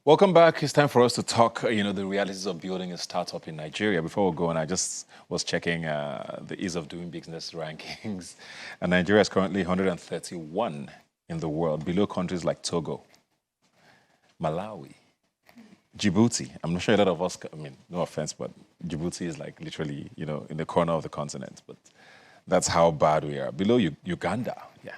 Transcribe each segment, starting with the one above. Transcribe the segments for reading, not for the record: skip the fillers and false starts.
Welcome back. It's time for us to talk, the realities of building a startup in Nigeria. Before we go on, I just was checking the ease of doing business rankings. And Nigeria is currently 131 in the world, below countries like Togo, Malawi, Djibouti. I'm not sure a lot of us, no offense, but Djibouti is like literally, in the corner of the continent. But that's how bad we are. Below Uganda, yeah.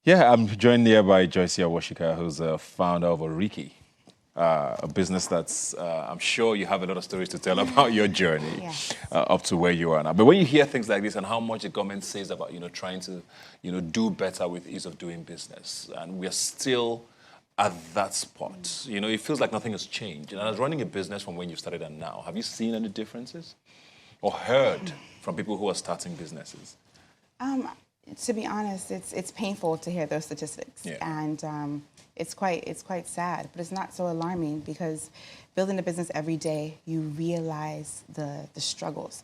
Yeah, I'm joined here by Joyce Washika, who's a founder of Oriki, a business that's, I'm sure you have a lot of stories to tell about your journey up to where you are now. But when you hear things like this and how much the government says about, trying to, do better with ease of doing business, and we're still at that spot, it feels like nothing has changed. And as running a business from when you started and now, have you seen any differences or heard from people who are starting businesses? To be honest, it's painful to hear those statistics, and it's quite sad. But it's not so alarming because building a business every day, you realize the struggles.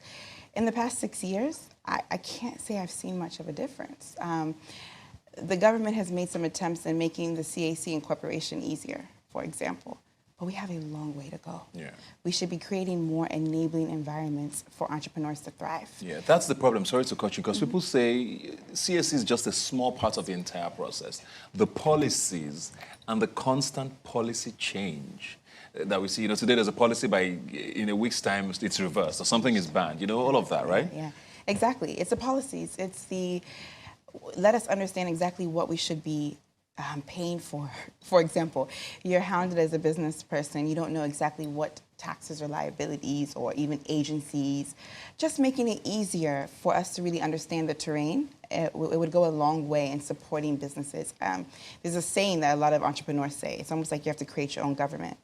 In the past 6 years, I can't say I've seen much of a difference. The government has made some attempts in making the CAC incorporation easier, for example. But we have a long way to go. Yeah. We should be creating more enabling environments for entrepreneurs to thrive. Yeah, that's the problem. Sorry to cut you, because people say CSC is just a small part of the entire process. The policies and the constant policy change that we see. Today there's a policy in a week's time, it's reversed, or something is banned. All of that, right? Yeah, exactly. It's the policies. It's let us understand exactly what we should be paying for. For example, you're hounded as a business person. You don't know exactly what taxes or liabilities or even agencies. Just making it easier for us to really understand the terrain, it would go a long way in supporting businesses. There's a saying that a lot of entrepreneurs say. It's almost like you have to create your own government.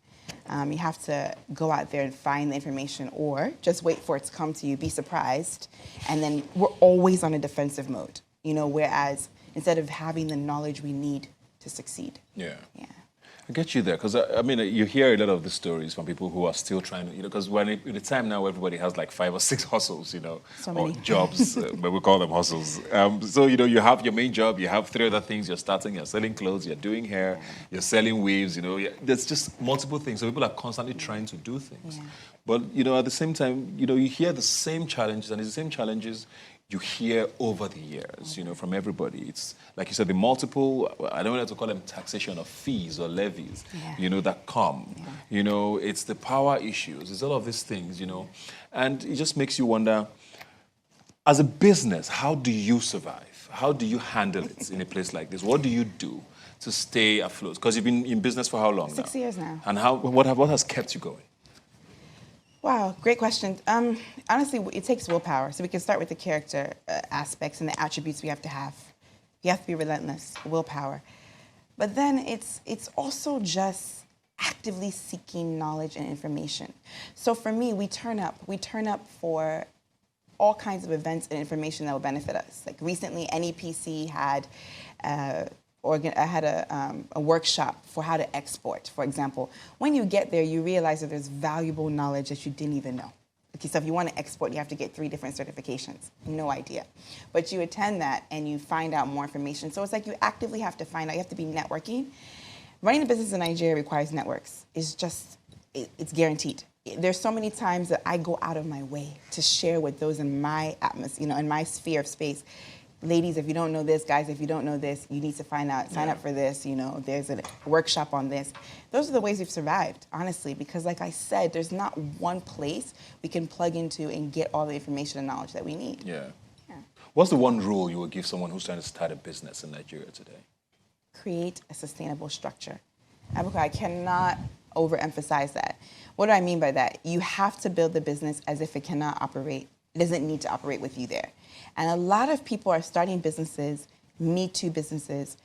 You have to go out there and find the information, or just wait for it to come to you, be surprised, and then we're always on a defensive mode. Whereas instead of having the knowledge we need to succeed. Yeah. I get you there, because you hear a lot of the stories from people who are still trying to, because in the time now everybody has like 5 or 6 hustles, so many. or jobs, but we call them hustles. So, you have your main job, you have 3 other things you're starting, you're selling clothes, you're doing hair, you're selling weaves, there's just multiple things. So people are constantly trying to do things. Yeah. But, at the same time, you hear the same challenges, and it's the same challenges you hear over the years, from everybody. It's, like you said, the multiple, I don't know how to call them taxation of fees or levies, that come. Yeah. It's the power issues, it's all of these things, and it just makes you wonder, as a business, how do you survive? How do you handle it in a place like this? What do you do to stay afloat? Because you've been in business for how long now? 6 years now. And what has kept you going? Wow, great question. Honestly, it takes willpower. So we can start with the character aspects and the attributes we have to have. You have to be relentless, willpower. But then it's also just actively seeking knowledge and information. So for me, we turn up for all kinds of events and information that will benefit us. Like recently, NEPC had a workshop for how to export, for example. When you get there, you realize that there's valuable knowledge that you didn't even know. Okay, so if you want to export, you have to get 3 different certifications. No idea. But you attend that and you find out more information. So it's like you actively have to find out. You have to be networking. Running a business in Nigeria requires networks. It's guaranteed. There's so many times that I go out of my way to share with those in my atmosphere, in my sphere of space. Ladies, if you don't know this, guys, if you don't know this, you need to find out, sign up for this, there's a workshop on this. Those are the ways we've survived, honestly, because like I said, there's not one place we can plug into and get all the information and knowledge that we need. Yeah. What's the one rule you would give someone who's trying to start a business in Nigeria today? Create a sustainable structure. I cannot overemphasize that. What do I mean by that? You have to build the business as if it cannot operate. It doesn't need to operate with you there. And a lot of people are starting businesses, Me Too businesses,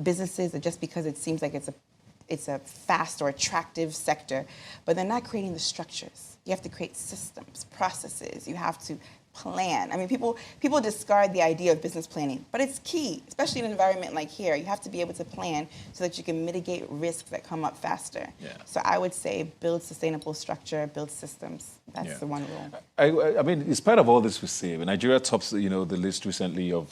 businesses that just because it seems like it's a fast or attractive sector, but they're not creating the structures. You have to create systems, processes. You have to plan. People discard the idea of business planning, but it's key, especially in an environment like here. You have to be able to plan so that you can mitigate risks that come up faster. Yeah. So I would say build sustainable structure, build systems. That's the one rule. In spite of all this we see, Nigeria tops the list recently of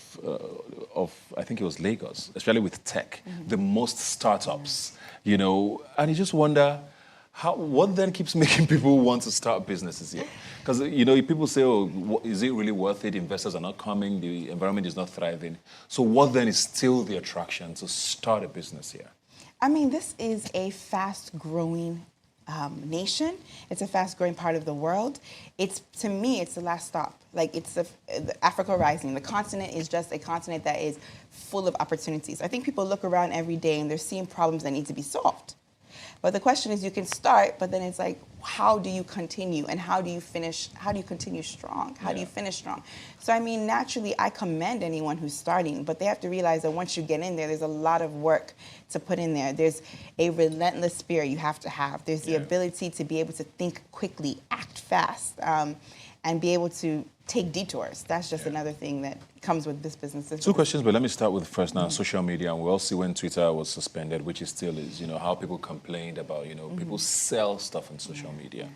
I think it was Lagos, especially with tech, the most startups and you just wonder, what then keeps making people want to start businesses here? Because, people say, is it really worth it? Investors are not coming, the environment is not thriving. So what then is still the attraction to start a business here? I mean, this is a fast-growing nation. It's a fast-growing part of the world. To me, it's the last stop. Like, it's the Africa Rising. The continent is just a continent that is full of opportunities. I think people look around every day and they're seeing problems that need to be solved. But the question is, you can start, but then it's like, how do you continue, and how do you finish? How do you continue strong? How do you finish strong? So, I mean, naturally, I commend anyone who's starting, but they have to realize that once you get in there, there's a lot of work to put in there. There's a relentless spirit you have to have. There's the ability to be able to think quickly, act fast, and be able to take detours. That's just another thing that comes with this business. Two questions, but let me start with the first now. Social media, and we all see when Twitter was suspended, which it still is, how people complained about, people sell stuff on social media.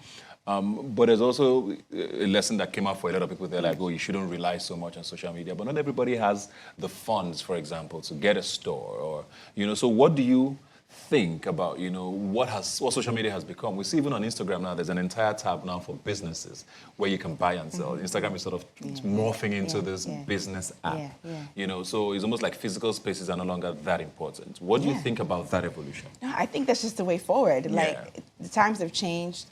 But there's also a lesson that came out for a lot of people. They're like, you shouldn't rely so much on social media. But not everybody has the funds, for example, to get a store or, so what do you think about, what social media has become? We see even on Instagram now, there's an entire tab now for businesses where you can buy and sell. Instagram is sort of morphing into this business app. So it's almost like physical spaces are no longer that important. What do you think about that evolution? No, I think that's just the way forward. Like, the times have changed.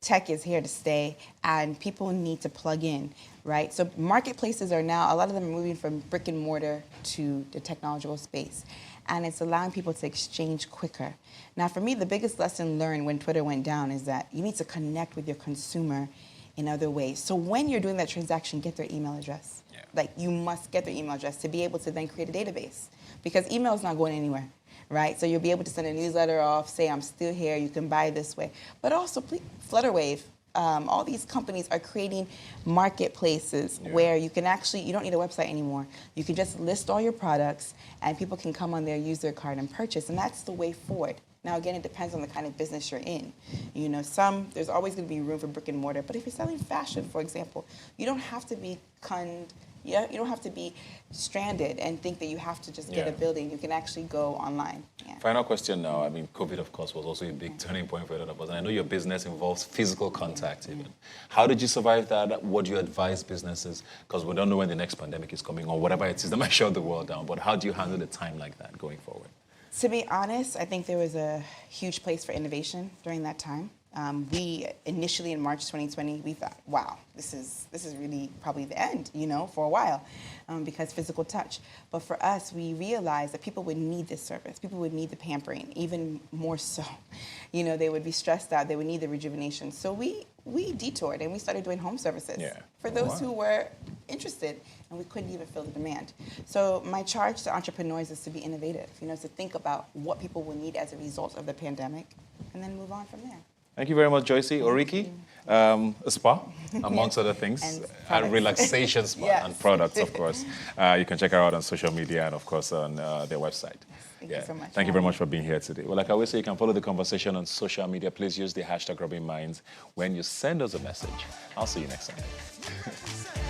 Tech is here to stay, and people need to plug in, right? So marketplaces are now, a lot of them are moving from brick and mortar to the technological space. And it's allowing people to exchange quicker. Now, for me, the biggest lesson learned when Twitter went down is that you need to connect with your consumer in other ways. So when you're doing that transaction, get their email address. Like, you must get their email address to be able to then create a database, because email is not going anywhere, right? So you'll be able to send a newsletter off, say, I'm still here, you can buy this way. But also, please, Flutterwave. All these companies are creating marketplaces where you can actually, you don't need a website anymore. You can just list all your products and people can come on there, use their card and purchase. And that's the way forward. Now, again, it depends on the kind of business you're in. There's always going to be room for brick and mortar. But if you're selling fashion, for example, you don't have to be you don't have to be stranded and think that you have to just get a building. You can actually go online. Final question now. I mean, COVID, of course, was also a big turning point for a lot of us. And I know your business involves physical contact even. How did you survive that? What do you advise businesses? Because we don't know when the next pandemic is coming or whatever it is that might shut the world down. But how do you handle a time like that going forward? To be honest, I think there was a huge place for innovation during that time. We initially in March 2020, we thought, wow, this is really probably the end, for a while, because physical touch. But for us, we realized that people would need this service. People would need the pampering, even more so. They would be stressed out. They would need the rejuvenation. So we detoured and we started doing home services for those who were interested, and we couldn't even fill the demand. So my charge to entrepreneurs is to be innovative, to think about what people will need as a result of the pandemic, and then move on from there. Thank you very much, Joycey. Oriki, a spa, amongst other things, a relaxation spa and products, of course. You can check her out on social media and, of course, on their website. Thank you so much. Thank you very much for being here today. Well, like I always say, you can follow the conversation on social media. Please use the hashtag #RubbingMinds when you send us a message. I'll see you next time.